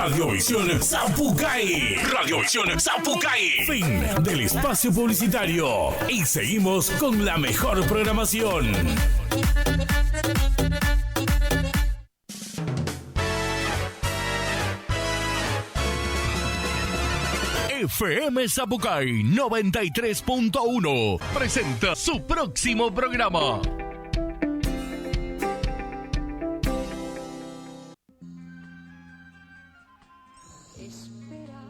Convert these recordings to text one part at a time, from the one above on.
Radiovisión Sapucaí. Radiovisión Sapucaí. Fin del espacio publicitario. Y seguimos con la mejor programación. FM Sapucaí 93.1 presenta su próximo programa. Espera,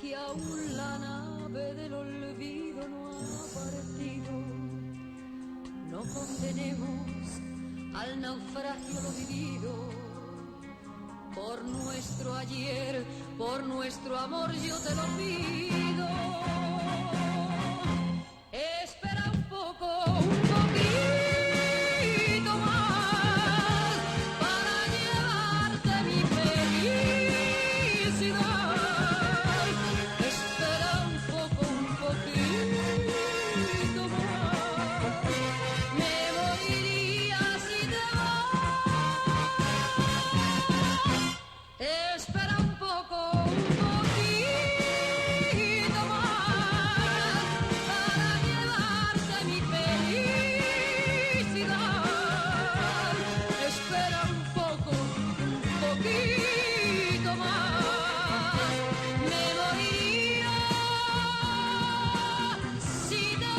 que aún la nave del olvido no ha partido. No condenemos al naufragio lo vivido. Por nuestro ayer, por nuestro amor yo te lo pido. Espera un poco, un poquito más para llevarte mi felicidad. Espera un poco, un poquito más. Me moriría si te espera un poco, un poquito más para llevarte mi felicidad. Espera un poco, un poquito más. Me moriría si te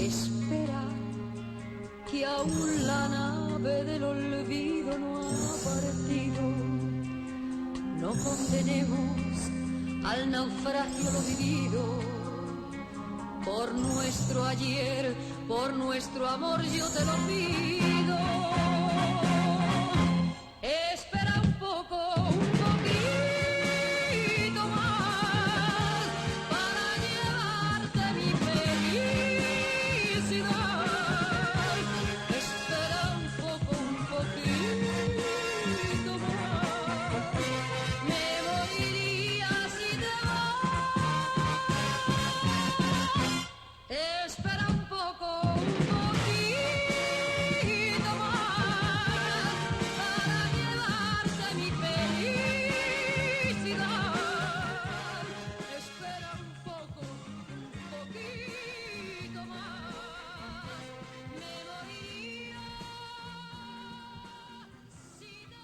espera, que aún la nave del olvido no ha partido. No condenemos al naufragio lo vivido. Por nuestro ayer, por nuestro amor yo te lo pido. Espera un poco, un poquito más para llevarte mi felicidad. Espera un poco, un poquito más. Me moriría si te vas. Espera un poco, un poquito más para llevarte mi felicidad. Espera un poco, un poquito más. Me moriría si te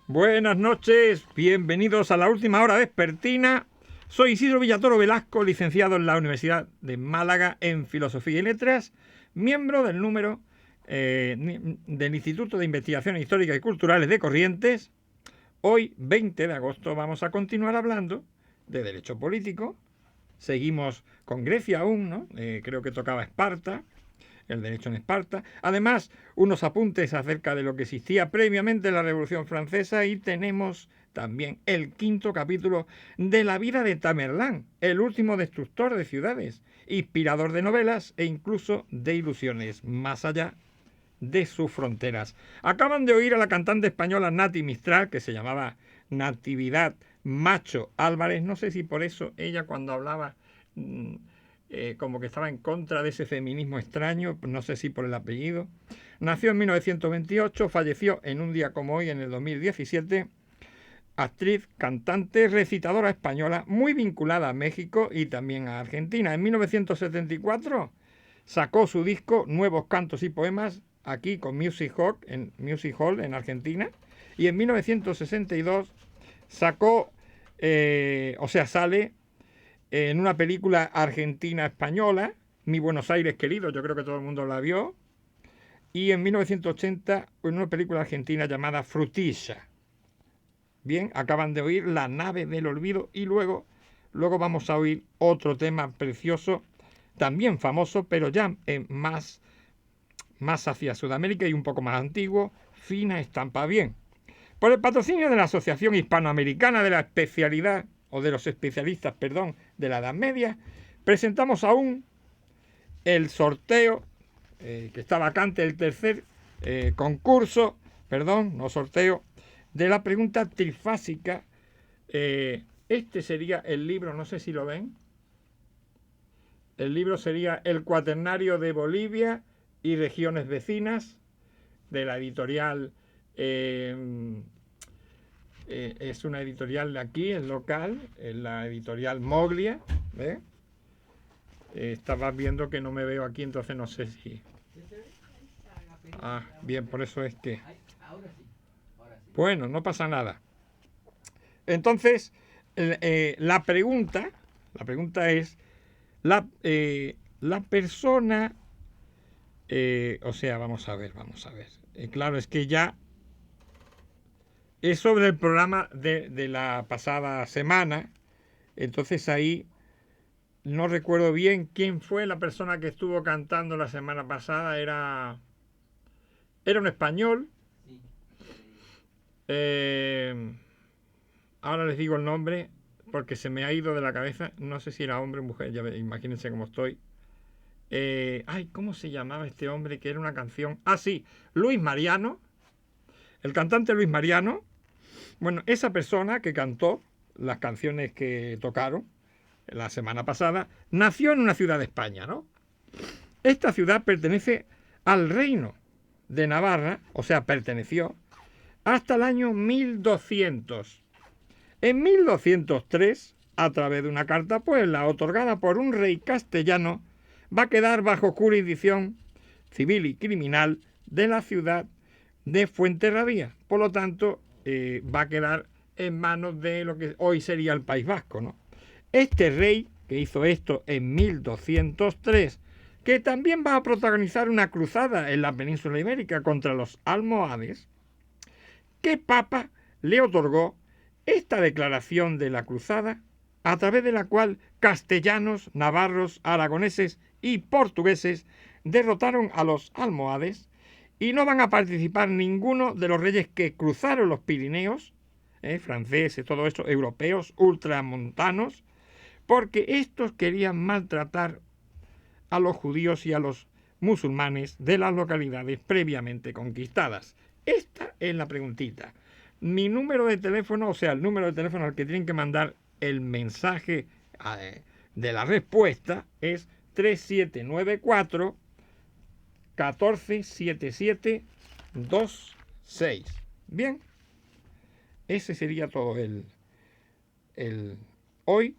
Buenas noches, bienvenidos a la última hora vespertina. Soy Isidro Villatoro Velasco, licenciado en la Universidad de Málaga en Filosofía y Letras, miembro del número del Instituto de Investigaciones Históricas y Culturales de Corrientes. Hoy, 20 de agosto, vamos a continuar hablando de derecho político. Seguimos con Grecia aún, ¿no? Creo que tocaba Esparta, el derecho en Esparta. Además, unos apuntes acerca de lo que existía previamente en la Revolución Francesa, y tenemos también el quinto capítulo de la vida de Tamerlán, el último destructor de ciudades, inspirador de novelas e incluso de ilusiones más allá de sus fronteras. Acaban de oír a la cantante española Nati Mistral, que se llamaba Natividad Macho Álvarez. No sé si por eso ella, cuando hablaba como que estaba en contra de ese feminismo extraño, no sé si por el apellido. Nació en 1928, falleció en un día como hoy, en el 2017. Actriz, cantante, recitadora española, muy vinculada a México y también a Argentina. En 1974 sacó su disco Nuevos Cantos y Poemas, aquí con Music Hall en Argentina. Y en 1962 sacó, sale en una película argentina-española, Mi Buenos Aires Querido, yo creo que todo el mundo la vio. Y en 1980 en una película argentina llamada Frutilla. Bien, acaban de oír La Nave del Olvido, y luego vamos a oír otro tema precioso, también famoso, pero ya más hacia Sudamérica y un poco más antiguo, Fina Estampa Bien. Por el patrocinio de la Asociación Hispanoamericana de la Especialidad, o de los especialistas, perdón, de la Edad Media, presentamos aún el sorteo, que está vacante, el tercer sorteo, de la pregunta trifásica Este sería el libro, no sé si lo ven. El libro sería El Cuaternario de Bolivia y regiones vecinas, de la editorial, es una editorial de aquí, es local, es la editorial Moglia. ¿Ve? Estaba viendo que no me veo aquí, entonces no sé si... Ah, bien, por eso es que... Bueno, no pasa nada. Entonces, la pregunta es, la persona, o sea, vamos a ver. Claro, es que ya es sobre el programa de la pasada semana, entonces ahí no recuerdo bien quién fue la persona que estuvo cantando la semana pasada, era un español. Ahora les digo el nombre porque se me ha ido de la cabeza, no sé si era hombre o mujer, ya imagínense cómo estoy. ¿Cómo se llamaba este hombre? Que era una canción. Ah, sí, Luis Mariano, el cantante Luis Mariano. Bueno, esa persona que cantó las canciones que tocaron la semana pasada, nació en una ciudad de España, ¿no? Esta ciudad pertenece al reino de Navarra, o sea, perteneció hasta el año 1200. En 1203, a través de una carta puebla otorgada por un rey castellano, va a quedar bajo jurisdicción civil y criminal de la ciudad de Fuenterrabía. Por lo tanto, va a quedar en manos de lo que hoy sería el País Vasco, ¿no? Este rey que hizo esto en 1203, que también va a protagonizar una cruzada en la península ibérica contra los almohades, ¿qué papa le otorgó esta declaración de la cruzada, a través de la cual castellanos, navarros, aragoneses y portugueses derrotaron a los almohades y no van a participar ninguno de los reyes que cruzaron los Pirineos, franceses, todo esto, europeos, ultramontanos, porque estos querían maltratar a los judíos y a los musulmanes de las localidades previamente conquistadas. Esta es la preguntita. Mi número de teléfono, o sea, el número de teléfono al que tienen que mandar el mensaje de la respuesta es 3794 147726. Bien, ese sería todo el hoy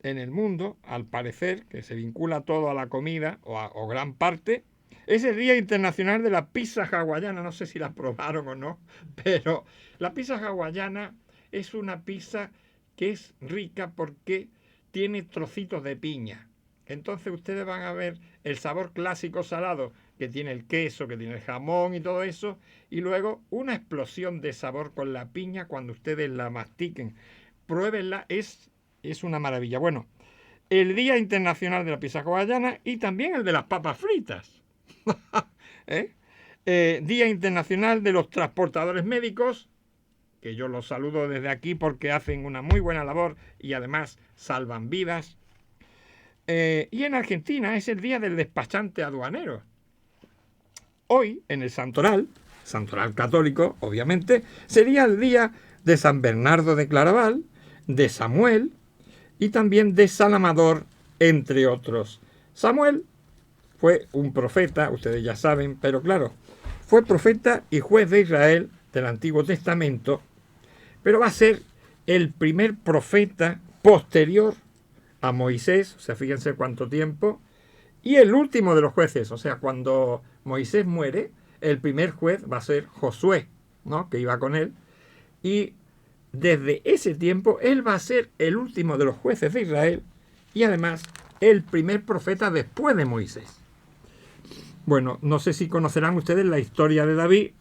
en el mundo, al parecer, que se vincula todo a la comida, o gran parte. Es el Día Internacional de la Pizza Hawaiana. No sé si la probaron o no, pero la pizza hawaiana es una pizza que es rica porque tiene trocitos de piña. Entonces ustedes van a ver el sabor clásico salado que tiene el queso, que tiene el jamón y todo eso, y luego una explosión de sabor con la piña cuando ustedes la mastiquen. Pruébenla, es una maravilla. Bueno, el Día Internacional de la Pizza Hawaiana y también el de las papas fritas. Día Internacional de los Transportadores Médicos, que yo los saludo desde aquí porque hacen una muy buena labor y además salvan vidas. Y en Argentina es el Día del Despachante Aduanero. Hoy, en el santoral católico, obviamente, sería el día de San Bernardo de Claraval, de Samuel y también de San Amador, entre otros. Samuel fue un profeta, ustedes ya saben, pero claro, fue profeta y juez de Israel del Antiguo Testamento, pero va a ser el primer profeta posterior a Moisés, o sea, fíjense cuánto tiempo, y el último de los jueces, o sea, cuando Moisés muere, el primer juez va a ser Josué, ¿no?, que iba con él, y desde ese tiempo él va a ser el último de los jueces de Israel y además el primer profeta después de Moisés. Bueno, no sé si conocerán ustedes la historia de David,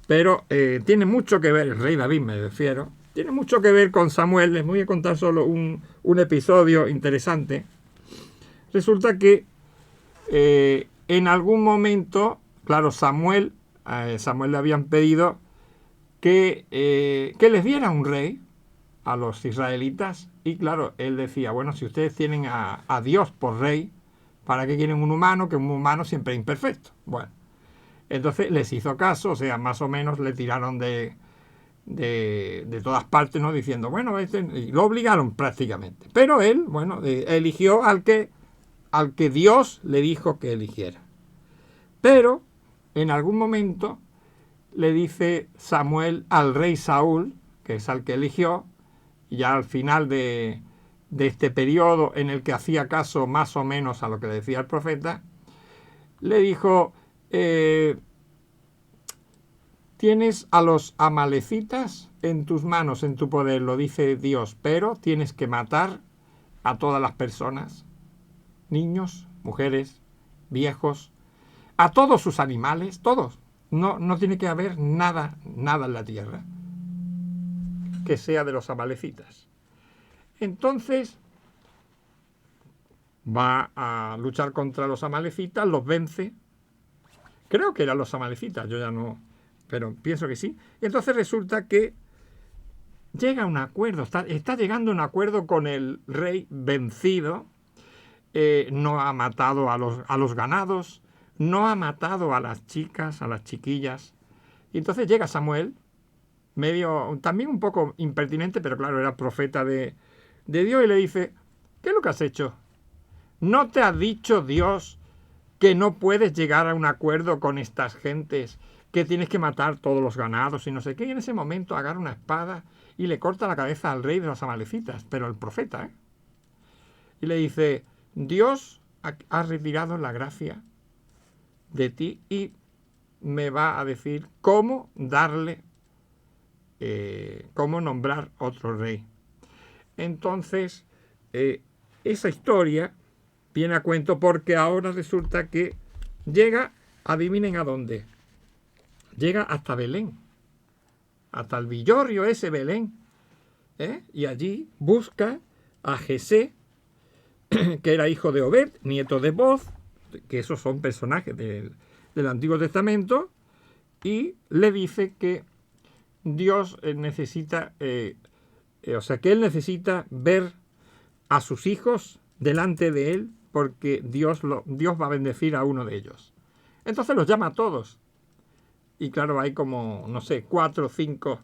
pero tiene mucho que ver, el rey David me refiero, tiene mucho que ver con Samuel. Les voy a contar solo un episodio interesante. Resulta que en algún momento, claro, Samuel le habían pedido que les diera un rey a los israelitas, y claro, él decía, bueno, si ustedes tienen a Dios por rey, ¿para qué quieren un humano? Que un humano siempre es imperfecto. Bueno, entonces les hizo caso, o sea, más o menos le tiraron de de todas partes, ¿no? Diciendo, bueno, y lo obligaron prácticamente. Pero él, bueno, eligió al que Dios le dijo que eligiera. Pero en algún momento le dice Samuel al rey Saúl, que es al que eligió, y ya al final de este periodo en el que hacía caso más o menos a lo que le decía el profeta, le dijo, tienes a los amalecitas en tus manos, en tu poder, lo dice Dios, pero tienes que matar a todas las personas, niños, mujeres, viejos, a todos sus animales, todos. No tiene que haber nada en la tierra que sea de los amalecitas. Entonces va a luchar contra los amalecitas, los vence. Creo que eran los amalecitas, yo ya no, pero pienso que sí. Y entonces resulta que llega a un acuerdo, está llegando a un acuerdo con el rey vencido. No ha matado a los ganados, no ha matado a las chicas, a las chiquillas. Y entonces llega Samuel, también un poco impertinente, pero claro, era profeta de Dios, y le dice, ¿qué es lo que has hecho? ¿No te ha dicho Dios que no puedes llegar a un acuerdo con estas gentes, que tienes que matar todos los ganados y no sé qué? Y en ese momento agarra una espada y le corta la cabeza al rey de los amalecitas, pero el profeta, y le dice, Dios ha retirado la gracia de ti y me va a decir cómo cómo nombrar otro rey. Entonces, esa historia viene a cuento porque ahora resulta que llega, adivinen a dónde, llega hasta Belén, hasta el villorrio ese Belén, y allí busca a Jesé, que era hijo de Obed, nieto de Boz, que esos son personajes del Antiguo Testamento, y le dice que Dios necesita, que él necesita ver a sus hijos delante de él, porque Dios va a bendecir a uno de ellos. Entonces los llama a todos. Y claro, hay como, no sé, 4 o 5.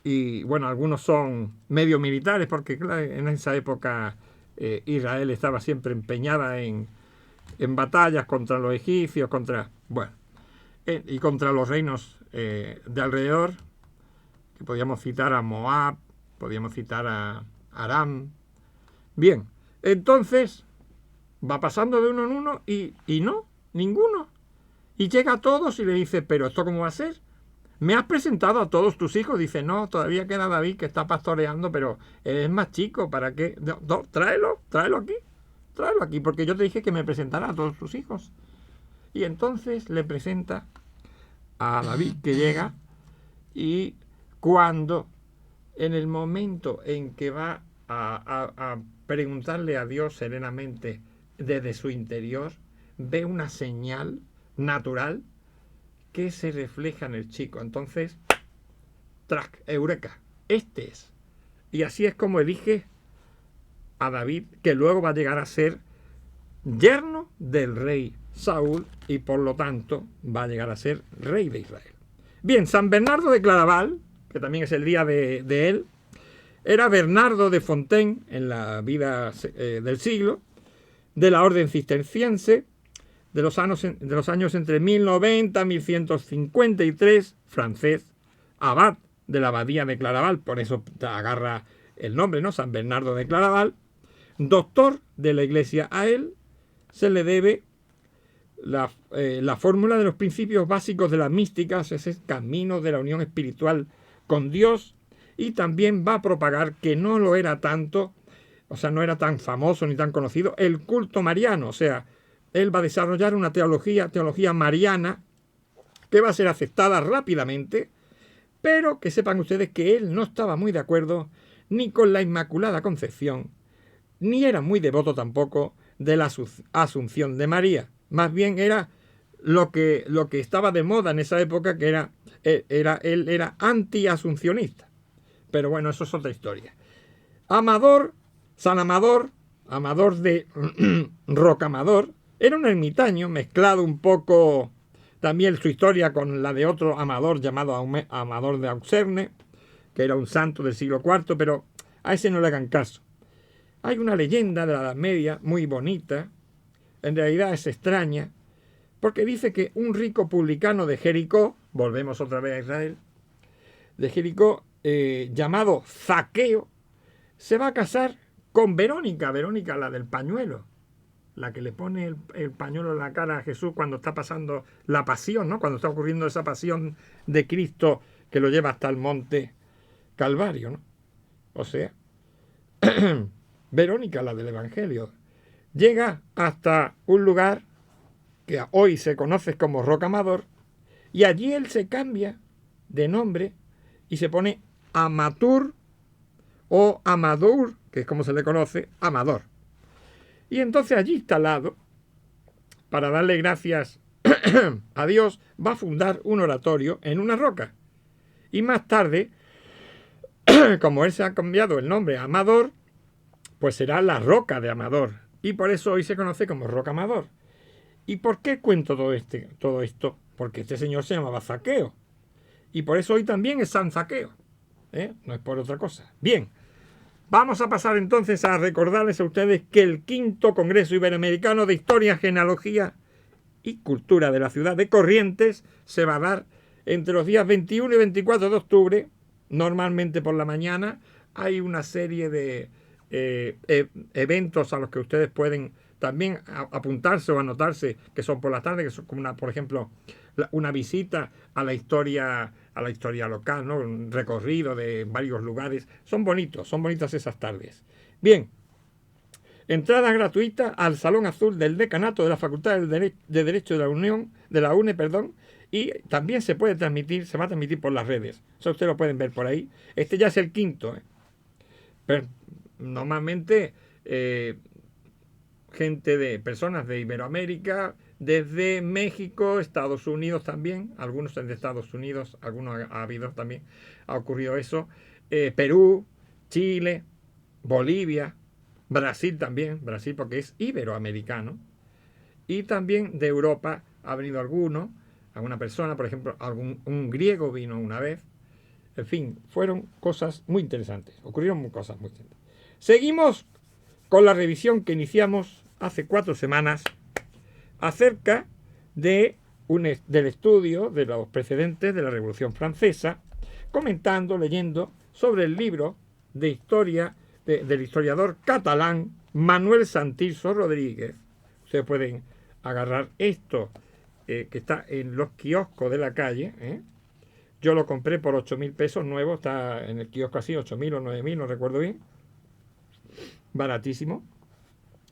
Y bueno, algunos son medio militares, porque claro, en esa época Israel estaba siempre empeñada en batallas contra los egipcios, y contra los reinos de alrededor, que podíamos citar a Moab, podíamos citar a Aram. Bien, entonces va pasando de uno en uno y no, ninguno. Y llega a todos y le dice, ¿pero esto cómo va a ser? ¿Me has presentado a todos tus hijos? Dice, no, todavía queda David, que está pastoreando, pero él es más chico, ¿para qué? No, tráelo aquí, porque yo te dije que me presentara a todos tus hijos. Y entonces le presenta a David, que llega, y cuando en el momento en que va a preguntarle a Dios serenamente desde su interior, ve una señal natural que se refleja en el chico. Entonces, ¡trac! Eureka, este es. Y así es como elige a David, que luego va a llegar a ser yerno del rey Saúl y por lo tanto va a llegar a ser rey de Israel. Bien, San Bernardo de Claraval, que también es el día de él, era Bernardo de Fontaine en la vida del siglo, de la orden cisterciense, de los años entre 1090 y 1153, francés, abad de la abadía de Claraval, por eso agarra el nombre, ¿no? San Bernardo de Claraval, doctor de la Iglesia. A él se le debe la fórmula de los principios básicos de la mística, ese camino de la unión espiritual con Dios, y también va a propagar, que no lo era tanto, o sea, no era tan famoso ni tan conocido, el culto mariano. O sea, él va a desarrollar una teología mariana, que va a ser aceptada rápidamente, pero que sepan ustedes que él no estaba muy de acuerdo ni con la Inmaculada Concepción, ni era muy devoto tampoco de la Asunción de María. Más bien era lo que estaba de moda en esa época, que él era anti-asuncionista. Pero bueno, eso es otra historia. San Amador de Rocamador, era un ermitaño mezclado un poco También su historia con la de otro Amador llamado Amador de Auxerre, que era un santo del siglo IV, pero a ese no le hagan caso. Hay una leyenda de la Edad Media muy bonita, en realidad es extraña, porque dice que un rico publicano de Jericó, volvemos otra vez a Israel, de Jericó, llamado Zaqueo, se va a casar con Verónica, la del pañuelo, la que le pone el pañuelo en la cara a Jesús cuando está pasando la pasión, ¿no? Cuando está ocurriendo esa pasión de Cristo que lo lleva hasta el monte Calvario, ¿no? O sea, Verónica, la del Evangelio, llega hasta un lugar que hoy se conoce como Rocamadour, y allí él se cambia de nombre y se pone Amatur o Amadour, que es como se le conoce, Amador. Y entonces allí instalado, para darle gracias a Dios, va a fundar un oratorio en una roca. Y más tarde, como él se ha cambiado el nombre a Amador, pues será la roca de Amador. Y por eso hoy se conoce como Rocamadour. ¿Y por qué cuento todo esto? Porque este señor se llamaba Zaqueo. Y por eso hoy también es San Zaqueo. No es por otra cosa. Bien, vamos a pasar entonces a recordarles a ustedes que el 5º Congreso Iberoamericano de Historia, Genealogía y Cultura de la ciudad de Corrientes se va a dar entre los días 21 y 24 de octubre, normalmente por la mañana. Hay una serie de eventos a los que ustedes pueden también apuntarse o anotarse, que son por la tarde, que son como por ejemplo, una visita a la historia local, ¿no? Un recorrido de varios lugares. Son bonitas esas tardes. Bien, entrada gratuita al Salón Azul del Decanato de la Facultad de Derecho de la UNE, y también se va a transmitir por las redes. Eso ustedes lo pueden ver por ahí. Este ya es el 5º. Pero normalmente personas de Iberoamérica, desde México, Estados Unidos también, algunos de Estados Unidos, algunos ha habido también, ha ocurrido eso, Perú, Chile, Bolivia, Brasil también, Brasil porque es iberoamericano, y también de Europa ha venido alguna persona, por ejemplo, un griego vino una vez. En fin, fueron cosas muy interesantes, ocurrieron cosas muy interesantes. Seguimos con la revisión que iniciamos hace 4 semanas acerca del estudio de los precedentes de la Revolución Francesa, leyendo sobre el libro de historia del historiador catalán Manuel Santirso Rodríguez. Ustedes pueden agarrar esto que está en los kioscos de la calle. Yo lo compré por 8.000 pesos nuevo, está en el kiosco así, 8.000 o 9.000, no recuerdo bien. Baratísimo.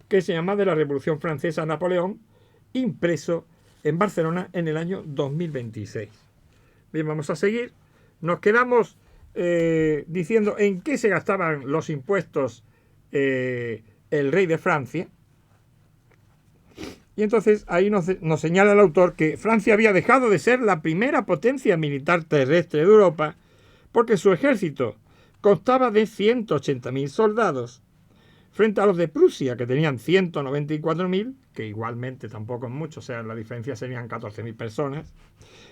Que se llama De la Revolución Francesa a Napoleón, impreso en Barcelona en el año 2026. Bien, vamos a seguir. Nos quedamos diciendo en qué se gastaban los impuestos el rey de Francia. Y entonces ahí nos señala el autor que Francia había dejado de ser la primera potencia militar terrestre de Europa porque su ejército constaba de 180.000 soldados, frente a los de Prusia, que tenían 194.000, que igualmente tampoco es mucho, o sea, la diferencia serían 14.000 personas.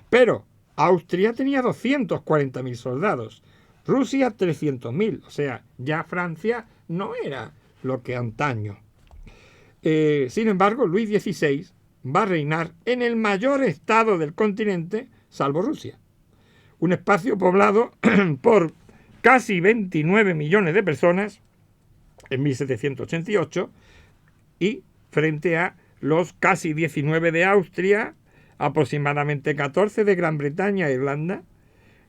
Pero Austria tenía 240.000 soldados, Rusia 300.000, o sea, ya Francia no era lo que antaño. Sin embargo, Luis XVI va a reinar en el mayor estado del continente, salvo Rusia. Un espacio poblado por casi 29 millones de personas en 1788, y frente a los casi 19 de Austria, aproximadamente 14 de Gran Bretaña e Irlanda,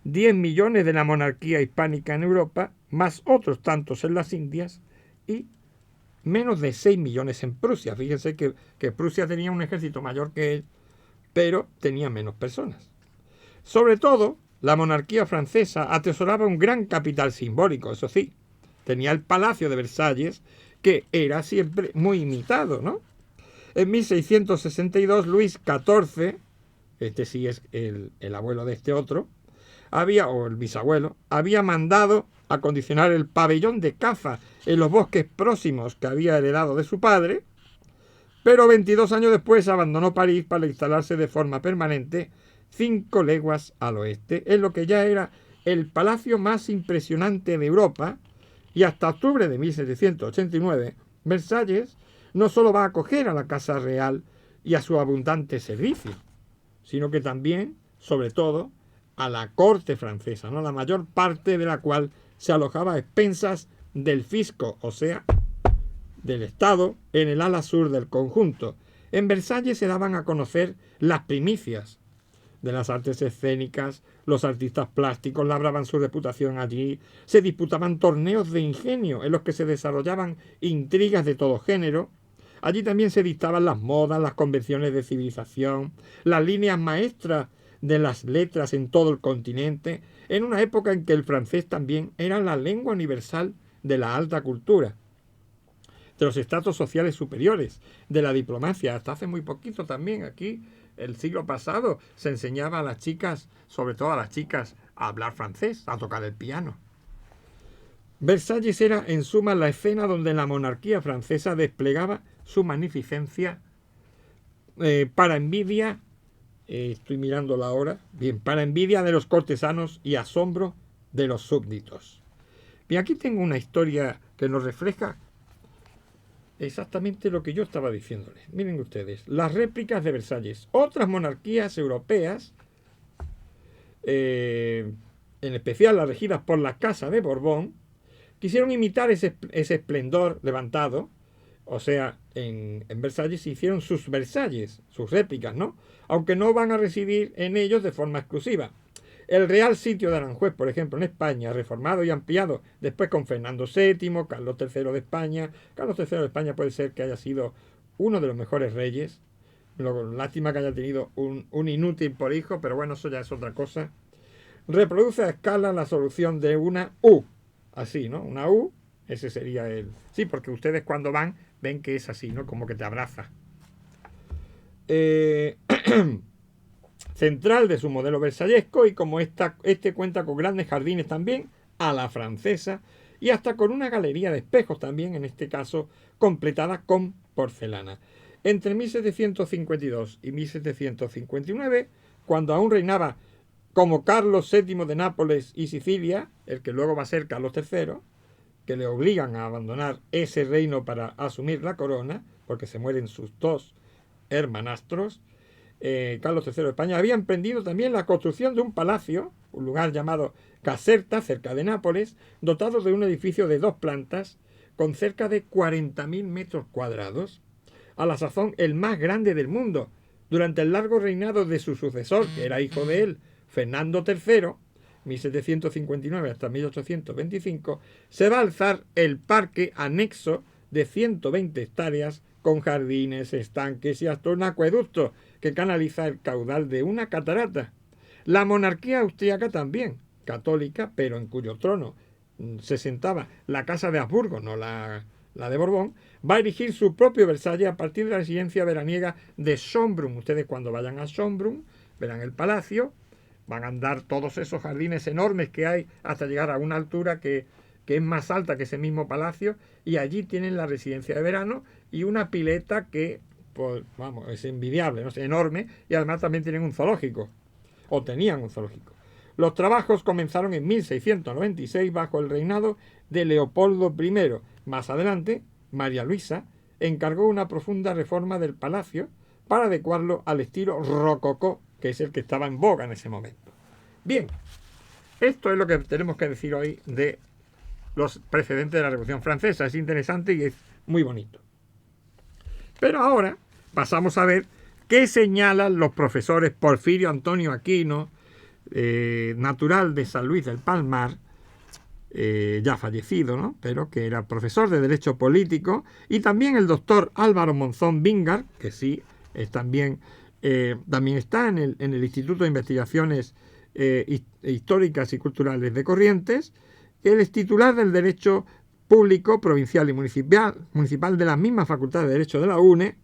10 millones de la monarquía hispánica en Europa, más otros tantos en las Indias, y menos de 6 millones en Prusia. Fíjense que Prusia tenía un ejército mayor que él, pero tenía menos personas. Sobre todo, la monarquía francesa atesoraba un gran capital simbólico, eso sí. Tenía el Palacio de Versalles, que era siempre muy imitado, ¿no? En 1662, Luis XIV, este sí es el abuelo de este otro, o el bisabuelo, había mandado acondicionar el pabellón de caza en los bosques próximos que había heredado de su padre, pero 22 años después abandonó París para instalarse de forma permanente 5 leguas al oeste, en lo que ya era el palacio más impresionante de Europa, y hasta octubre de 1789, Versalles no solo va a acoger a la Casa Real y a su abundante servicio, sino que también, sobre todo, a la corte francesa, ¿no? La mayor parte de la cual se alojaba a expensas del fisco, o sea, del Estado, en el ala sur del conjunto. En Versalles se daban a conocer las primicias de las artes escénicas, los artistas plásticos labraban su reputación allí, se disputaban torneos de ingenio en los que se desarrollaban intrigas de todo género. Allí también se dictaban las modas, las convenciones de civilización, las líneas maestras de las letras en todo el continente, en una época en que el francés también era la lengua universal de la alta cultura, de los estratos sociales superiores, de la diplomacia. Hasta hace muy poquito también, aquí, el siglo pasado, se enseñaba a las chicas, sobre todo a las chicas, a hablar francés, a tocar el piano. Versalles era, en suma, la escena donde la monarquía francesa desplegaba su magnificencia para envidia, estoy mirando la hora, bien, para envidia de los cortesanos y asombro de los súbditos. Bien, aquí tengo una historia que nos refleja exactamente lo que yo estaba diciéndoles. Miren ustedes, las réplicas de Versalles. Otras monarquías europeas, en especial las regidas por la Casa de Borbón, quisieron imitar ese esplendor levantado, o sea, en Versalles se hicieron sus Versalles, sus réplicas, ¿no? Aunque no van a residir en ellos de forma exclusiva. El Real Sitio de Aranjuez, por ejemplo, en España, reformado y ampliado después con Fernando VII, Carlos III de España. Carlos III de España puede ser que haya sido uno de los mejores reyes. Lástima que haya tenido un inútil por hijo, pero bueno, eso ya es otra cosa. Reproduce a escala la solución de una U. Así, ¿no? Una U, ese sería el... Sí, porque ustedes cuando van ven que es así, ¿no? Como que te abraza. Central de su modelo versallesco, y como este cuenta con grandes jardines también, a la francesa, y hasta con una galería de espejos también, en este caso, completada con porcelana. Entre 1752 y 1759, cuando aún reinaba como Carlos VII de Nápoles y Sicilia, el que luego va a ser Carlos III, que le obligan a abandonar ese reino para asumir la corona, porque se mueren sus dos hermanastros, Carlos III de España había emprendido también la construcción de un palacio, un lugar llamado Caserta, cerca de Nápoles, dotado de un edificio de 2 plantas, con cerca de 40.000 metros cuadrados, a la sazón el más grande del mundo. Durante el largo reinado de su sucesor, que era hijo de él, Fernando III, 1759 hasta 1825, se va a alzar el parque anexo de 120 hectáreas con jardines, estanques y hasta un acueducto que canaliza el caudal de una catarata. La monarquía austríaca también, católica, pero en cuyo trono se sentaba la Casa de Habsburgo, no la de Borbón, va a erigir su propio Versalles a partir de la residencia veraniega de Schönbrunn. Ustedes cuando vayan a Schönbrunn verán el palacio, van a andar todos esos jardines enormes que hay hasta llegar a una altura que es más alta que ese mismo palacio, y allí tienen la residencia de verano y una pileta que, pues, vamos, es envidiable, ¿no? Es enorme, y además también tienen un zoológico, o tenían un zoológico. Los trabajos comenzaron en 1696 bajo el reinado de Leopoldo I. Más adelante, María Luisa encargó una profunda reforma del palacio para adecuarlo al estilo rococó, que es el que estaba en boga en ese momento. Bien, esto es lo que tenemos que decir hoy de los precedentes de la Revolución Francesa. Es interesante y es muy bonito. Pero ahora pasamos a ver qué señalan los profesores Porfirio Antonio Aquino, natural de San Luis del Palmar, ya fallecido, ¿no? Pero que era profesor de Derecho Político, y también el doctor Álvaro Monzón Vingar, que sí, también está en el Instituto de Investigaciones Históricas y Culturales de Corrientes. Él es titular del Derecho Público Provincial y Municipal de la misma Facultad de Derecho de la UNE,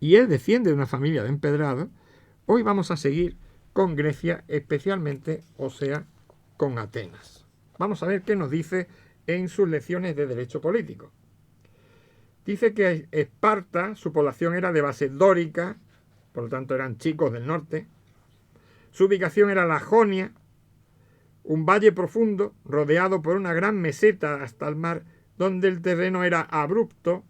y él desciende de una familia de empedrados. Hoy vamos a seguir con Grecia, especialmente, o sea, con Atenas. Vamos a ver qué nos dice en sus lecciones de Derecho Político. Dice que Esparta, su población era de base dórica, por lo tanto eran chicos del norte. Su ubicación era la Jonia, un valle profundo rodeado por una gran meseta hasta el mar, donde el terreno era abrupto.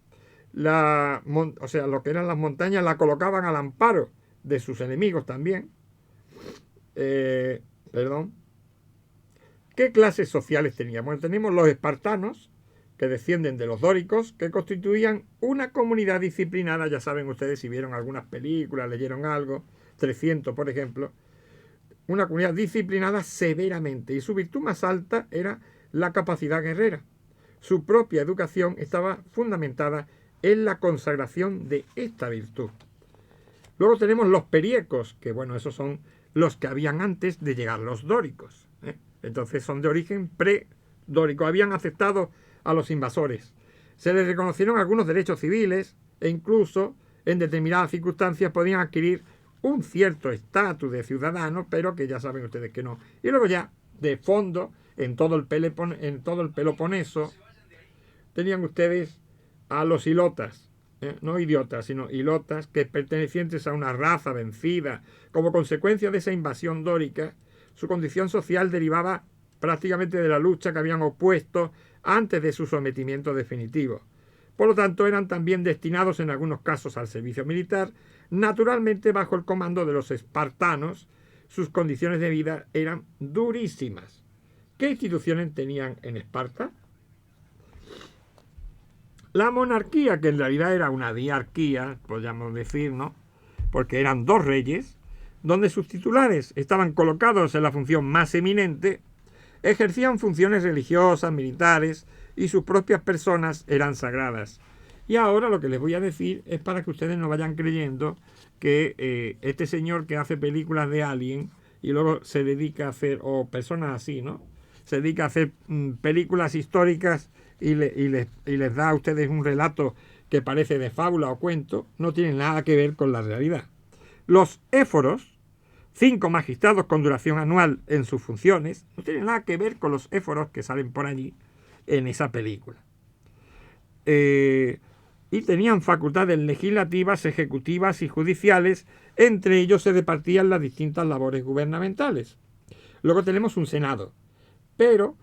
O sea, lo que eran las montañas la colocaban al amparo de sus enemigos también. Perdón. ¿Qué clases sociales teníamos? Bueno, tenemos los espartanos, que descienden de los dóricos, que constituían una comunidad disciplinada. Ya saben ustedes, si vieron algunas películas, leyeron algo, 300 por ejemplo, una comunidad disciplinada severamente, y su virtud más alta era la capacidad guerrera. Su propia educación estaba fundamentada en la consagración de esta virtud. Luego tenemos los periecos, que bueno, esos son los que habían antes de llegar los dóricos, ¿eh? Entonces son de origen predórico, habían aceptado a los invasores. Se les reconocieron algunos derechos civiles e incluso en determinadas circunstancias podían adquirir un cierto estatus de ciudadano, pero que ya saben ustedes que no. Y luego ya, de fondo, en todo el Peloponeso, tenían ustedes a los hilotas, no idiotas, sino hilotas, que pertenecientes a una raza vencida. Como consecuencia de esa invasión dórica, su condición social derivaba prácticamente de la lucha que habían opuesto antes de su sometimiento definitivo. Por lo tanto, eran también destinados en algunos casos al servicio militar, naturalmente bajo el comando de los espartanos. Sus condiciones de vida eran durísimas. ¿Qué instituciones tenían en Esparta? La monarquía, que en realidad era una diarquía, podríamos decir, ¿no? Porque eran dos reyes, donde sus titulares estaban colocados en la función más eminente, ejercían funciones religiosas, militares, y sus propias personas eran sagradas. Y ahora lo que les voy a decir es para que ustedes no vayan creyendo que este señor que hace películas de Alien y luego se dedica a hacer, o personas así, ¿no? Se dedica a hacer películas históricas y les da a ustedes un relato que parece de fábula o cuento, no tiene nada que ver con la realidad. Los éforos, 5 magistrados con duración anual en sus funciones, no tienen nada que ver con los éforos que salen por allí en esa película. Y tenían facultades legislativas, ejecutivas y judiciales. Entre ellos se repartían las distintas labores gubernamentales. Luego tenemos un senado, pero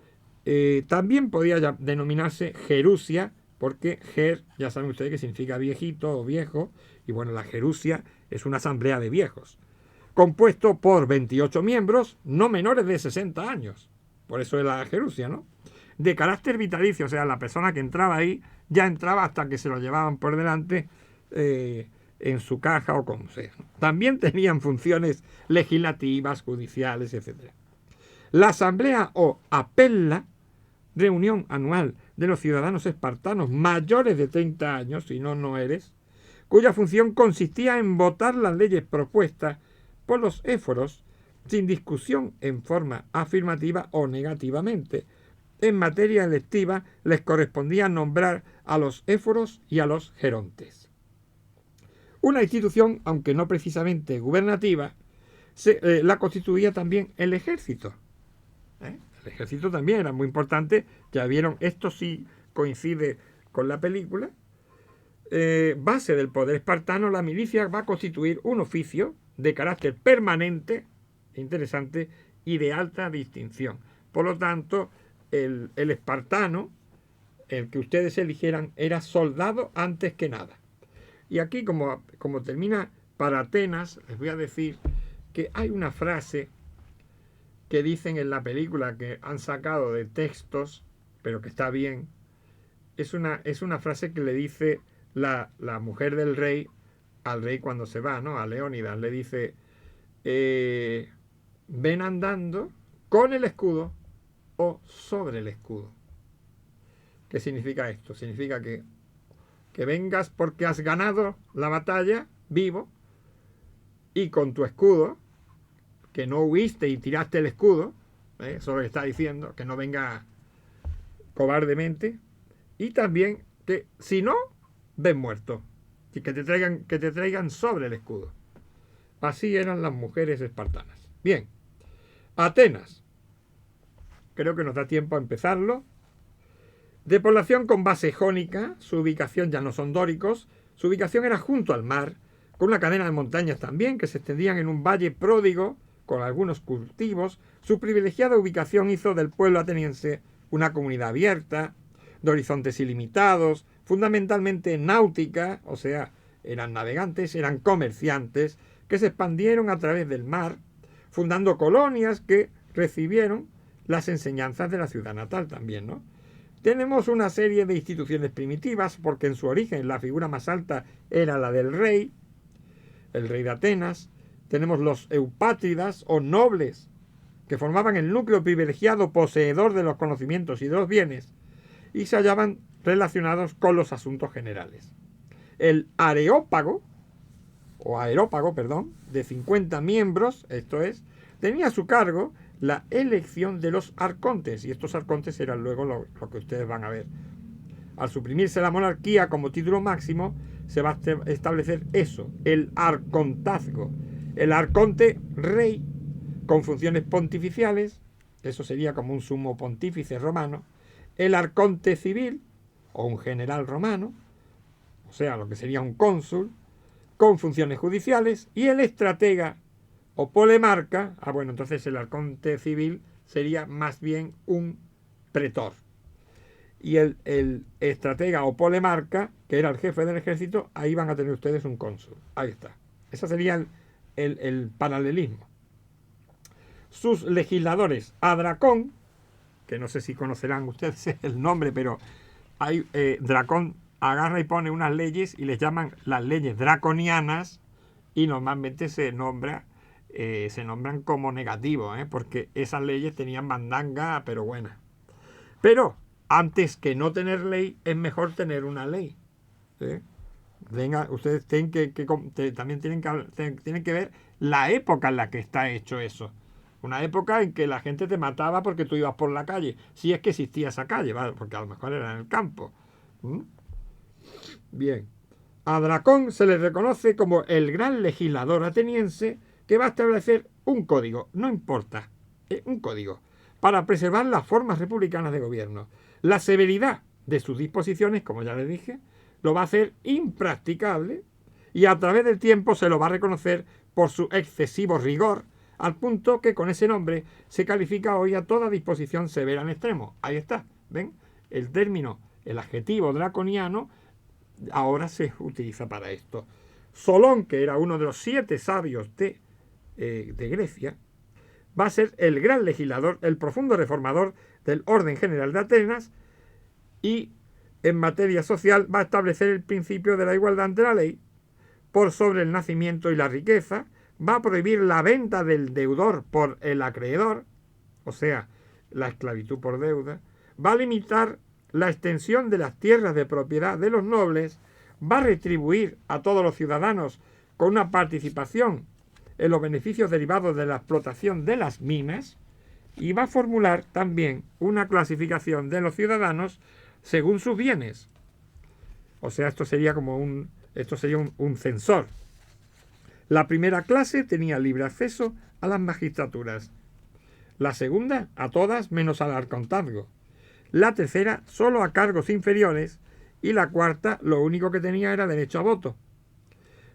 también podía denominarse gerusia, porque ger, ya saben ustedes que significa viejito o viejo, y bueno, la gerusia es una asamblea de viejos, compuesto por 28 miembros no menores de 60 años. Por eso es la gerusia, ¿no? De carácter vitalicio, o sea, la persona que entraba ahí ya entraba hasta que se lo llevaban por delante en su caja o como sea. También tenían funciones legislativas, judiciales, etc. La asamblea o apella, reunión anual de los ciudadanos espartanos mayores de 30 años, si no, no eres, cuya función consistía en votar las leyes propuestas por los éforos sin discusión en forma afirmativa o negativamente. En materia electiva les correspondía nombrar a los éforos y a los gerontes. Una institución, aunque no precisamente gubernativa, la constituía también el ejército. El ejército también era muy importante. Ya vieron, esto sí coincide con la película. Base del poder espartano, la milicia va a constituir un oficio de carácter permanente, interesante, y de alta distinción. Por lo tanto, el espartano, el que ustedes eligieran, era soldado antes que nada. Y aquí, como termina para Atenas, les voy a decir que hay una frase que dicen en la película que han sacado de textos, pero que está bien. Es una frase que le dice la mujer del rey al rey cuando se va, ¿no? A Leónidas le dice, ven andando con el escudo o sobre el escudo. ¿Qué significa esto? Significa que vengas porque has ganado la batalla vivo y con tu escudo, que no huiste y tiraste el escudo, eso lo que está diciendo, que no venga cobardemente, y también que si no, ven muerto, y que te traigan sobre el escudo. Así eran las mujeres espartanas. Bien, Atenas. Creo que nos da tiempo a empezarlo. De población con base jónica, su ubicación ya no son dóricos, su ubicación era junto al mar, con una cadena de montañas también que se extendían en un valle pródigo, con algunos cultivos. Su privilegiada ubicación hizo del pueblo ateniense una comunidad abierta, de horizontes ilimitados, fundamentalmente náutica, o sea, eran navegantes, eran comerciantes, que se expandieron a través del mar, fundando colonias que recibieron las enseñanzas de la ciudad natal también, ¿no? Tenemos una serie de instituciones primitivas, porque en su origen la figura más alta era la del rey, el rey de Atenas. Tenemos los eupátridas o nobles, que formaban el núcleo privilegiado poseedor de los conocimientos y de los bienes, y se hallaban relacionados con los asuntos generales. El areópago, de 50 miembros, esto es, tenía a su cargo la elección de los arcontes, y estos arcontes eran luego lo que ustedes van a ver. Al suprimirse la monarquía como título máximo, se va a establecer eso, el arcontazgo. El arconte rey, con funciones pontificiales, eso sería como un sumo pontífice romano. El arconte civil, o un general romano, o sea, lo que sería un cónsul, con funciones judiciales. Y el estratega o polemarca, entonces el arconte civil sería más bien un pretor. Y el estratega o polemarca, que era el jefe del ejército, ahí van a tener ustedes un cónsul. Ahí está. Ese sería el paralelismo. Sus legisladores, Adracón, que no sé si conocerán ustedes el nombre, pero hay Dracón agarra y pone unas leyes y les llaman las leyes draconianas, y normalmente se nombran como negativo, porque esas leyes tenían mandanga, pero buena. Pero antes que no tener ley, es mejor tener una ley. Ustedes también tienen que ver la época en la que está hecho eso. Una época en que la gente te mataba porque tú ibas por la calle, si es que existía esa calle, ¿vale? Porque a lo mejor era en el campo. Bien. A Dracón se le reconoce como el gran legislador ateniense que va a establecer un código, no importa, un código, para preservar las formas republicanas de gobierno. La severidad de sus disposiciones, como ya les dije, lo va a hacer impracticable, y a través del tiempo se lo va a reconocer por su excesivo rigor, al punto que con ese nombre se califica hoy a toda disposición severa en extremo. Ahí está, ¿ven? El término, el adjetivo draconiano, ahora se utiliza para esto. Solón, que era uno de los 7 sabios de Grecia, va a ser el gran legislador, el profundo reformador del orden general de Atenas, y en materia social va a establecer el principio de la igualdad ante la ley por sobre el nacimiento y la riqueza, va a prohibir la venta del deudor por el acreedor, o sea, la esclavitud por deuda, va a limitar la extensión de las tierras de propiedad de los nobles, va a retribuir a todos los ciudadanos con una participación en los beneficios derivados de la explotación de las minas, y va a formular también una clasificación de los ciudadanos según sus bienes. O sea, esto sería un censor. La primera clase tenía libre acceso a las magistraturas. La segunda, a todas menos al arcontazgo. La tercera, solo a cargos inferiores. Y la cuarta, lo único que tenía era derecho a voto.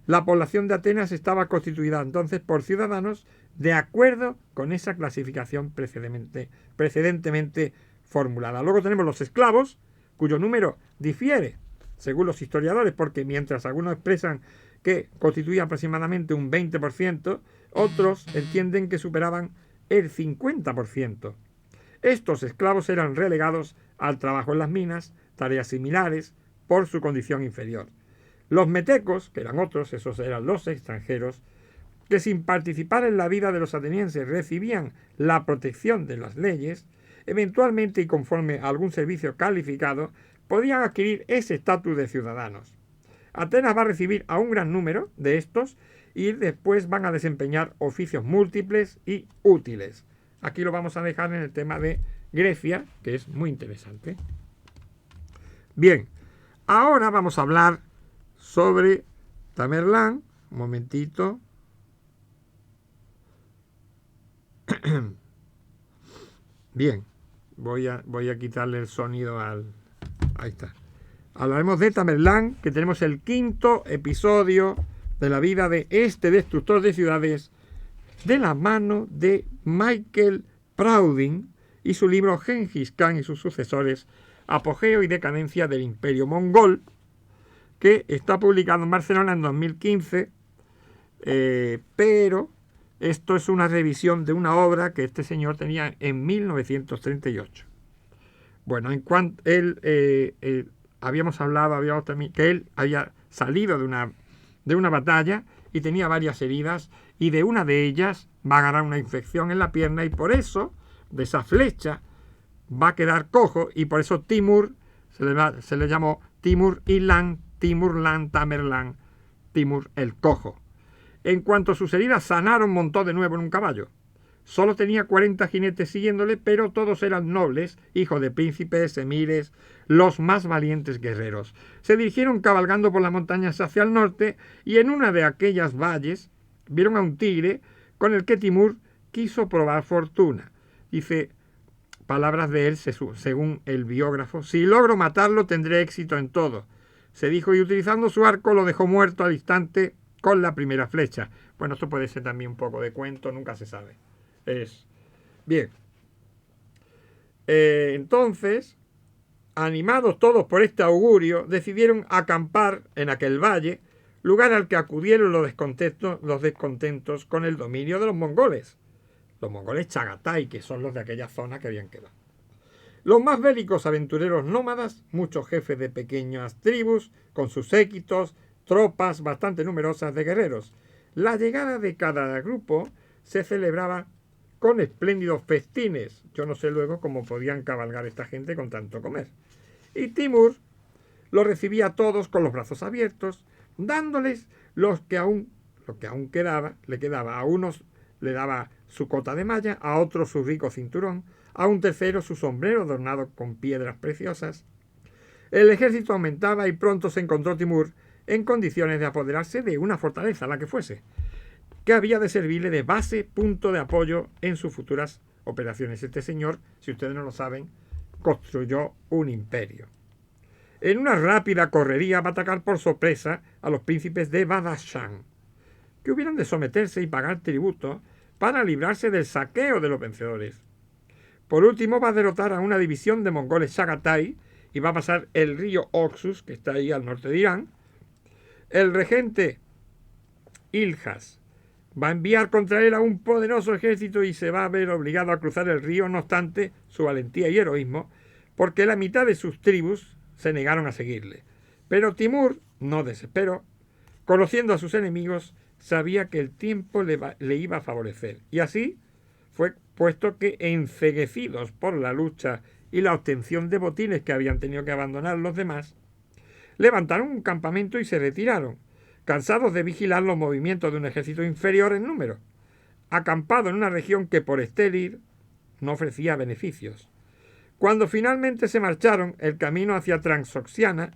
La población de Atenas estaba constituida entonces por ciudadanos de acuerdo con esa clasificación precedentemente formulada. Luego tenemos los esclavos, cuyo número difiere según los historiadores, porque mientras algunos expresan que constituía aproximadamente un 20%, otros entienden que superaban el 50%. Estos esclavos eran relegados al trabajo en las minas, tareas similares, por su condición inferior. Los metecos, que eran otros, esos eran los extranjeros, que sin participar en la vida de los atenienses recibían la protección de las leyes, eventualmente y conforme a algún servicio calificado, podían adquirir ese estatus de ciudadanos. Atenas va a recibir a un gran número de estos y después van a desempeñar oficios múltiples y útiles. Aquí lo vamos a dejar en el tema de Grecia, que es muy interesante. Bien, ahora vamos a hablar sobre Tamerlán. Un momentito. Bien, voy a quitarle el sonido al Ahí está. Hablaremos de Tamerlán, que tenemos el 5º episodio de la vida de este destructor de ciudades de la mano de Michael Prouding y su libro Gengis Khan y sus sucesores, Apogeo y decadencia del Imperio Mongol, que está publicado en Barcelona en 2015, pero esto es una revisión de una obra que este señor tenía en 1938. Bueno, en cuanto habíamos también que él había salido de una batalla y tenía varias heridas, y de una de ellas va a agarrar una infección en la pierna, y por eso, de esa flecha, va a quedar cojo, y por eso Timur se le llamó Timur-Ilán, Timurlán, Tamerlán, Timur el cojo. En cuanto sus heridas sanaron, montó de nuevo en un caballo. Solo tenía 40 jinetes siguiéndole, pero todos eran nobles, hijos de príncipes, emires, los más valientes guerreros. Se dirigieron cabalgando por las montañas hacia el norte, y en una de aquellas valles vieron a un tigre con el que Timur quiso probar fortuna. Dice, palabras de él según el biógrafo: si logro matarlo tendré éxito en todo, se dijo, y utilizando su arco lo dejó muerto al instante con la primera flecha. Bueno, esto puede ser también un poco de cuento, nunca se sabe. Bien. Entonces, animados todos por este augurio, decidieron acampar en aquel valle, lugar al que acudieron los descontentos con el dominio de los mongoles Chagatai, que son los de aquella zona que habían quedado. Los más bélicos aventureros nómadas, muchos jefes de pequeñas tribus, con sus séquitos, tropas bastante numerosas de guerreros. La llegada de cada grupo se celebraba con espléndidos festines. Yo no sé luego cómo podían cabalgar esta gente con tanto comer. Y Timur los recibía a todos con los brazos abiertos, dándoles lo que aún le quedaba. A unos le daba su cota de malla, a otros su rico cinturón, a un tercero su sombrero adornado con piedras preciosas. El ejército aumentaba y pronto se encontró Timur en condiciones de apoderarse de una fortaleza, la que fuese, que había de servirle de base, punto de apoyo en sus futuras operaciones. Este señor, si ustedes no lo saben, construyó un imperio. En una rápida correría va a atacar por sorpresa a los príncipes de Badashán, que hubieran de someterse y pagar tributo para librarse del saqueo de los vencedores. Por último, va a derrotar a una división de mongoles Chagatai y va a pasar el río Oxus, que está ahí al norte de Irán. El regente Iljas va a enviar contra él a un poderoso ejército y se va a ver obligado a cruzar el río, no obstante su valentía y heroísmo, porque la mitad de sus tribus se negaron a seguirle. Pero Timur no desesperó. Conociendo a sus enemigos, sabía que el tiempo le iba a favorecer. Y así fue, puesto que, enceguecidos por la lucha y la obtención de botines que habían tenido que abandonar los demás, levantaron un campamento y se retiraron, cansados de vigilar los movimientos de un ejército inferior en número, acampado en una región que por estéril no ofrecía beneficios. Cuando finalmente se marcharon, el camino hacia Transoxiana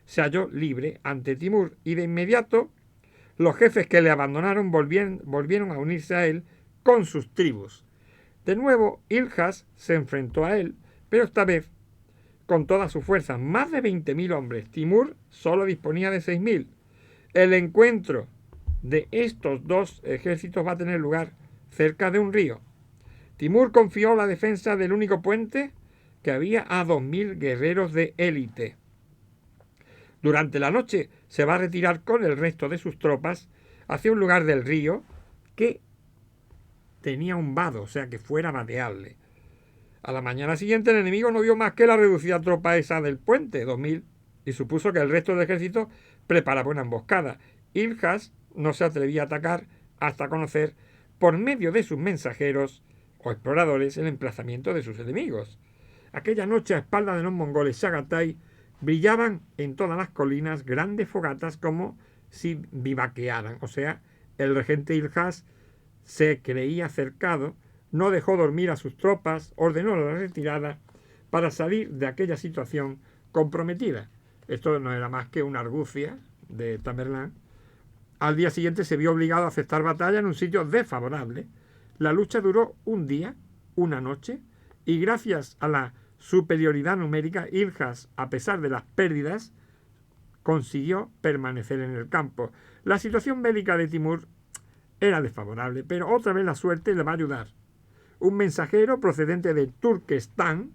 se halló libre ante Timur, y de inmediato los jefes que le abandonaron volvieron a unirse a él con sus tribus. De nuevo, Iljas se enfrentó a él, pero esta vez con todas sus fuerzas, más de 20.000 hombres. Timur solo disponía de 6.000. El encuentro de estos dos ejércitos va a tener lugar cerca de un río. Timur confió la defensa del único puente que había a 2.000 guerreros de élite. Durante la noche se va a retirar con el resto de sus tropas hacia un lugar del río que tenía un vado, o sea que fuera vadeable. A la mañana siguiente el enemigo no vio más que la reducida tropa esa del puente, 2.000, y supuso que el resto del ejército preparaba una emboscada. Iljas no se atrevía a atacar hasta conocer, por medio de sus mensajeros o exploradores, el emplazamiento de sus enemigos. Aquella noche, a espaldas de los mongoles Chagatai, brillaban en todas las colinas grandes fogatas como si vivaquearan. O sea, el regente Iljas se creía cercado, no dejó dormir a sus tropas, ordenó la retirada para salir de aquella situación comprometida. Esto no era más que una argucia de Tamerlán. Al día siguiente se vio obligado a aceptar batalla en un sitio desfavorable. La lucha duró un día, una noche, y gracias a la superioridad numérica, Iljas, a pesar de las pérdidas, consiguió permanecer en el campo. La situación bélica de Timur era desfavorable, pero otra vez la suerte le va a ayudar. Un mensajero procedente de Turquestán,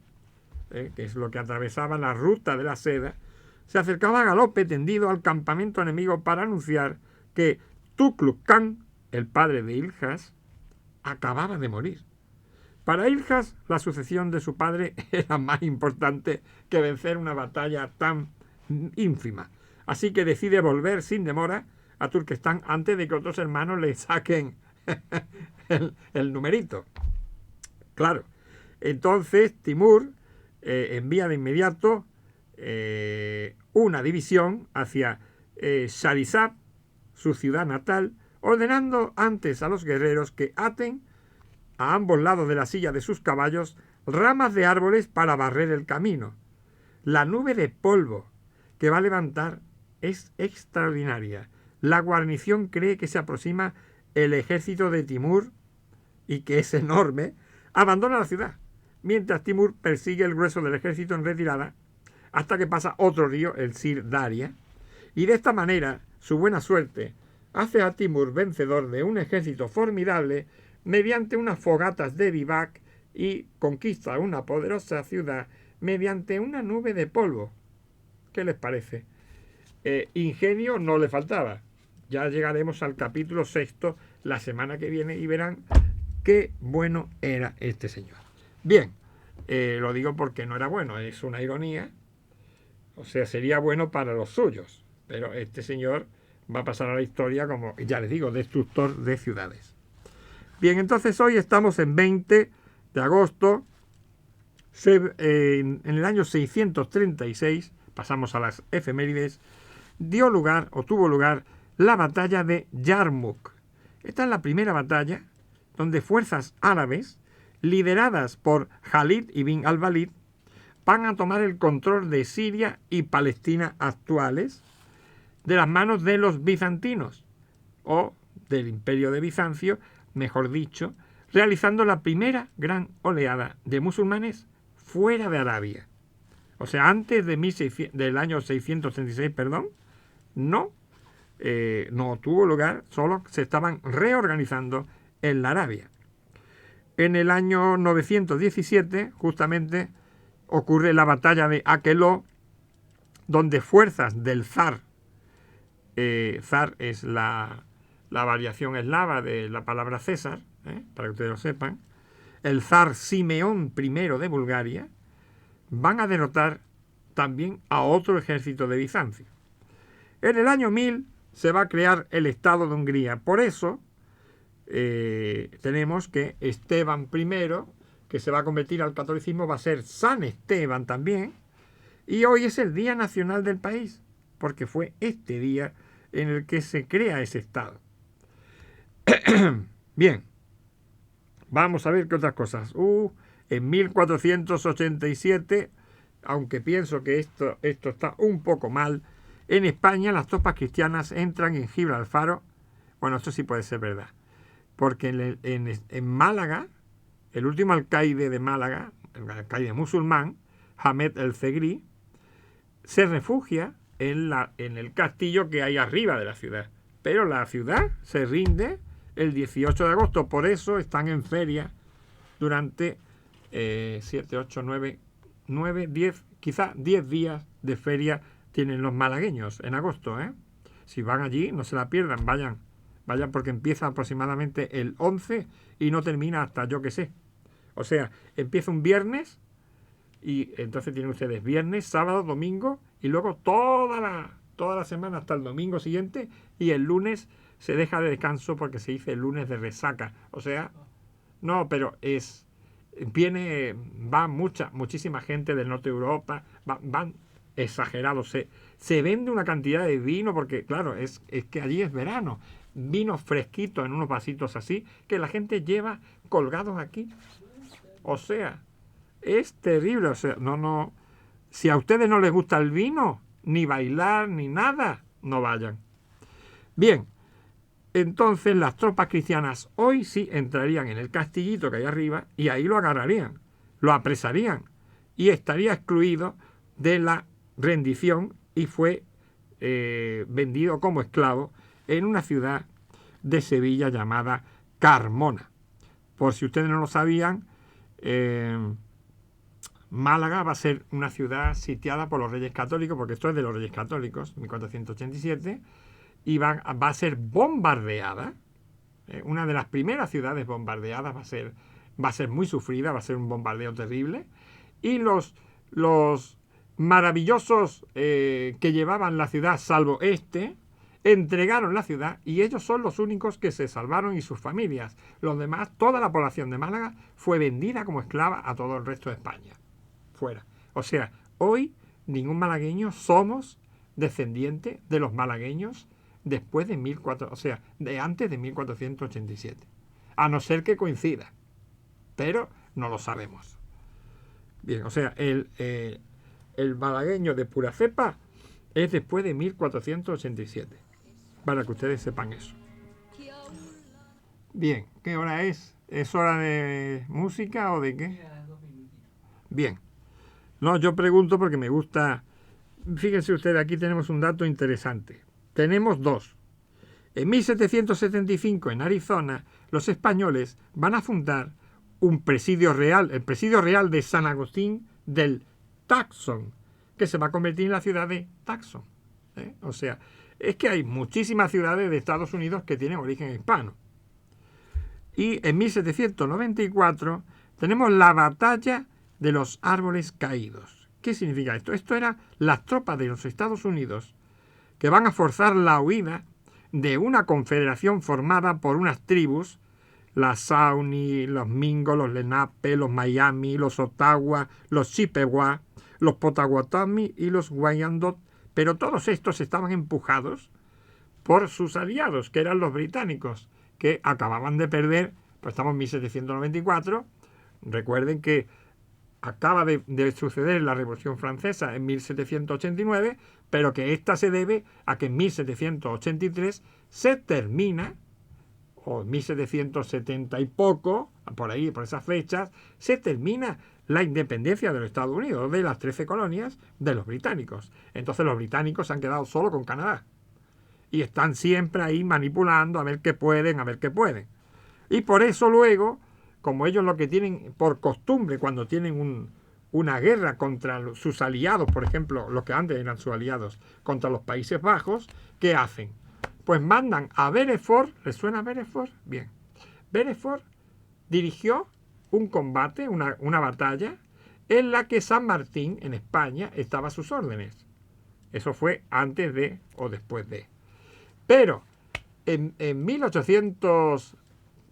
que es lo que atravesaba la ruta de la seda, se acercaba a galope tendido al campamento enemigo para anunciar que Tukluk Khan, el padre de Iljas, acababa de morir. Para Iljas, la sucesión de su padre era más importante que vencer una batalla tan ínfima. Así que decide volver sin demora a Turquestán antes de que otros hermanos le saquen el numerito. Claro. Entonces Timur envía de inmediato una división hacia Sharizab, su ciudad natal, ordenando antes a los guerreros que aten a ambos lados de la silla de sus caballos ramas de árboles para barrer el camino. La nube de polvo que va a levantar es extraordinaria. La guarnición cree que se aproxima el ejército de Timur y que es enorme. Abandona la ciudad, mientras Timur persigue el grueso del ejército en retirada hasta que pasa otro río, el Sir Daria, y de esta manera su buena suerte hace a Timur vencedor de un ejército formidable mediante unas fogatas de vivac y conquista una poderosa ciudad mediante una nube de polvo. ¿Qué les parece? Ingenio no le faltaba. Ya llegaremos al capítulo 6 la semana que viene y verán qué bueno era este señor. Bien, lo digo porque no era bueno, es una ironía. O sea, sería bueno para los suyos, pero este señor va a pasar a la historia como, ya les digo, destructor de ciudades. Bien, entonces hoy estamos en 20 de agosto, en el año 636, pasamos a las efemérides, tuvo lugar la batalla de Yarmouk. Esta es la primera batalla donde fuerzas árabes, lideradas por Khalid ibn al-Walid, van a tomar el control de Siria y Palestina actuales de las manos de los bizantinos, o del Imperio de Bizancio, mejor dicho, realizando la primera gran oleada de musulmanes fuera de Arabia. O sea, antes de del año 636, no tuvo lugar, solo se estaban reorganizando en la Arabia. En el año 917, justamente, ocurre la batalla de Aqueloo, donde fuerzas del zar, zar es la variación eslava de la palabra César, para que ustedes lo sepan, el zar Simeón I de Bulgaria, van a derrotar también a otro ejército de Bizancio. En el año 1000 se va a crear el Estado de Hungría. Por eso tenemos que Esteban I, que se va a convertir al catolicismo, va a ser San Esteban también. Y hoy es el Día Nacional del país, porque fue este día en el que se crea ese Estado. Bien, vamos a ver qué otras cosas. En 1487, aunque pienso que esto está un poco mal, en España las tropas cristianas entran en Gibraltar. Bueno, esto sí puede ser verdad, porque en Málaga, el último alcaide de Málaga, el alcaide musulmán, Hamed el-Zegri, se refugia en el castillo que hay arriba de la ciudad. Pero la ciudad se rinde el 18 de agosto, por eso están en feria durante 7, 8, 9, 10, quizá 10 días de feria tienen los malagueños en agosto. Si van allí, no se la pierdan, vayan porque empieza aproximadamente el 11 y no termina hasta yo que sé. O sea, empieza un viernes y entonces tienen ustedes viernes, sábado, domingo y luego toda la semana hasta el domingo siguiente, y el lunes se deja de descanso porque se dice el lunes de resaca. O sea, no, pero va muchísima gente del norte de Europa, van exagerados, se vende una cantidad de vino porque, claro, es que allí es verano, vino fresquito en unos vasitos así, que la gente lleva colgados aquí. O sea, es terrible. O sea, no, si a ustedes no les gusta el vino, ni bailar, ni nada, no vayan. Bien, entonces las tropas cristianas hoy sí entrarían en el castillito que hay arriba y ahí lo agarrarían, lo apresarían y estaría excluido de la rendición y fue vendido como esclavo en una ciudad de Sevilla llamada Carmona. Por si ustedes no lo sabían, Málaga va a ser una ciudad sitiada por los Reyes Católicos, porque esto es de los Reyes Católicos, 1487, y va a ser bombardeada. Una de las primeras ciudades bombardeadas va a ser muy sufrida, va a ser un bombardeo terrible. Y los maravillosos que llevaban la ciudad, salvo entregaron la ciudad, y ellos son los únicos que se salvaron y sus familias. Los demás, toda la población de Málaga fue vendida como esclava a todo el resto de España. Fuera. O sea, hoy ningún malagueño somos descendientes de los malagueños después de antes de 1487. A no ser que coincida. Pero no lo sabemos. Bien, o sea, el malagueño de pura cepa es después de 1487. Para que ustedes sepan eso. Bien, ¿qué hora es? ¿Es hora de música o de qué? Bien. No, yo pregunto porque me gusta. Fíjense ustedes, aquí tenemos un dato interesante. Tenemos dos. En 1775, en Arizona, los españoles van a fundar un presidio real, el presidio real de San Agustín del Tucson, que se va a convertir en la ciudad de Tucson. O sea, es que hay muchísimas ciudades de Estados Unidos que tienen origen hispano. Y en 1794 tenemos la batalla de los árboles caídos. ¿Qué significa esto? Esto era las tropas de los Estados Unidos que van a forzar la huida de una confederación formada por unas tribus, las Shawnee, los Mingo, los Lenape, los Miami, los Ottawa, los Chippewa, los Potawatomi y los Wyandot, pero todos estos estaban empujados por sus aliados, que eran los británicos, que acababan de perder, pues estamos en 1794, recuerden que acaba de suceder la Revolución Francesa en 1789, pero que esta se debe a que en 1783 se termina, o en 1770 y poco, por ahí, por esas fechas, se termina la independencia de los Estados Unidos, de las 13 colonias de los británicos. Entonces los británicos se han quedado solo con Canadá. Y están siempre ahí manipulando a ver qué pueden, Y por eso luego, como ellos lo que tienen por costumbre cuando tienen una guerra contra sus aliados, por ejemplo, los que antes eran sus aliados, contra los Países Bajos, ¿qué hacen? Pues mandan a Beresford. ¿Les suena Beresford? Bien. Beresford dirigió un combate, una batalla, en la que San Martín, en España, estaba a sus órdenes. Eso fue antes de o después de. Pero en 1800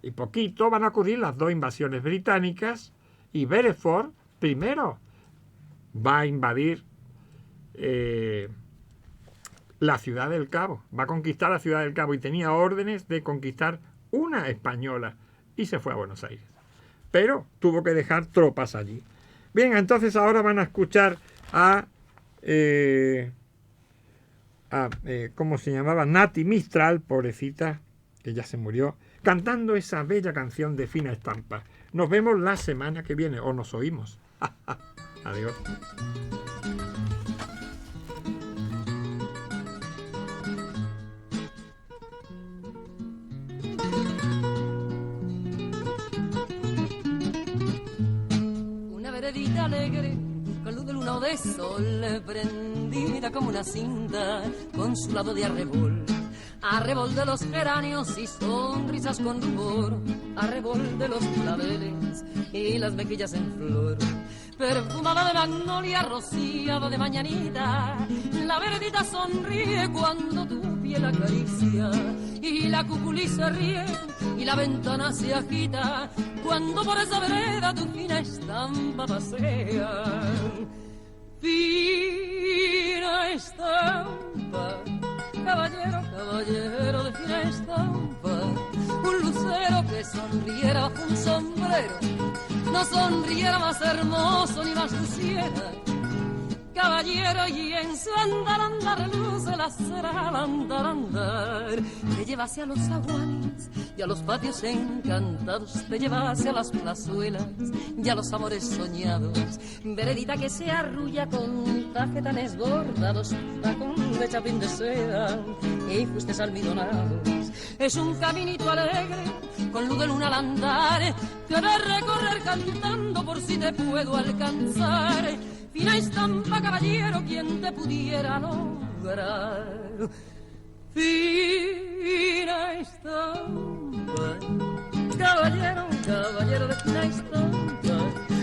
y poquito van a ocurrir las dos invasiones británicas y Beresford primero va a invadir la Ciudad del Cabo, va a conquistar la Ciudad del Cabo y tenía órdenes de conquistar una española y se fue a Buenos Aires. Pero tuvo que dejar tropas allí. Bien, entonces ahora van a escuchar a ¿cómo se llamaba? Nati Mistral, pobrecita, que ya se murió, cantando esa bella canción de Fina Estampa. Nos vemos la semana que viene, o nos oímos. Adiós. Una veredita alegre, con luz de luna o de sol, prendida como una cinta, con su lado de arrebol. Arrebol de los geranios y sonrisas con rubor, arrebol de los claveles y las mejillas en flor. Perfumada de magnolia, rociada de mañanita, la veredita sonríe cuando tu piel acaricia, y la cuculí se ríe y la ventana se agita cuando por esa vereda tu fina estampa pasea. Fina estampa, caballero, caballero de fina estampa, un lucero que sonriera bajo un sombrero, no sonriera más hermoso ni más luciera. Caballero, y en su andar reluce la acera al andar, te lleva hacia los zaguanes y a los patios encantados, te lleva hacia las plazuelas y a los amores soñados. Veredita que se arrulla con tafetanes bordados, tacón de chapín de seda y fustes almidonados. Es un caminito alegre con luz de luna al andar, que de recorrer cantando por si te puedo alcanzar. Fina estampa, caballero, quien te pudiera lograr. Fina estampa, caballero, caballero de fina estampa.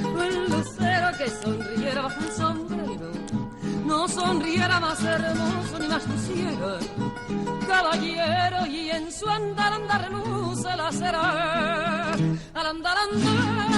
Un lucero que sonriera bajo un sombrero, no sonriera más hermoso ni más luciera. Caballero, y en su andar, andar reluce la cera. Al andar, andar.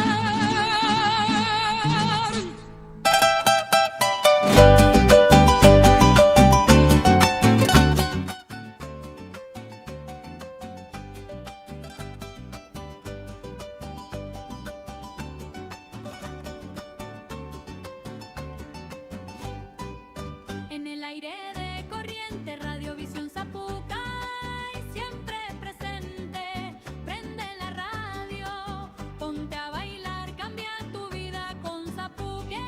En el aire de corriente, Radiovisión Zapucay, siempre presente. Prende la radio, ponte a bailar, cambia tu vida con Zapucay.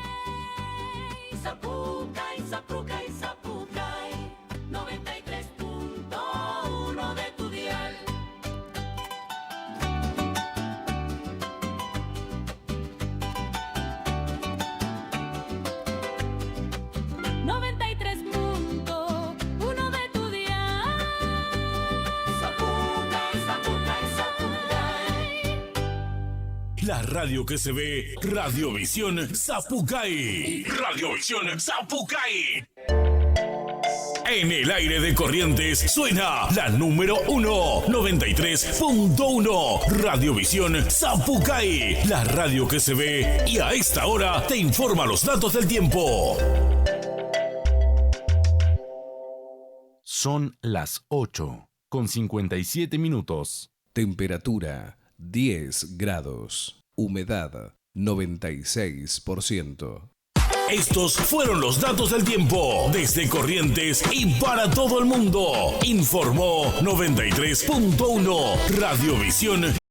Zapucay, Zapucay, Zapucay, 93.1 de tu dial. La radio que se ve, Radiovisión Zapucay. Radiovisión Zapucay. En el aire de Corrientes suena la número 1, 93.1. Radiovisión Zapucay. La radio que se ve y a esta hora te informa los datos del tiempo. Son las 8:57. Temperatura 10 grados. Humedad 96%. Estos fueron los datos del tiempo desde Corrientes y para todo el mundo. Informó 93.1 Radiovisión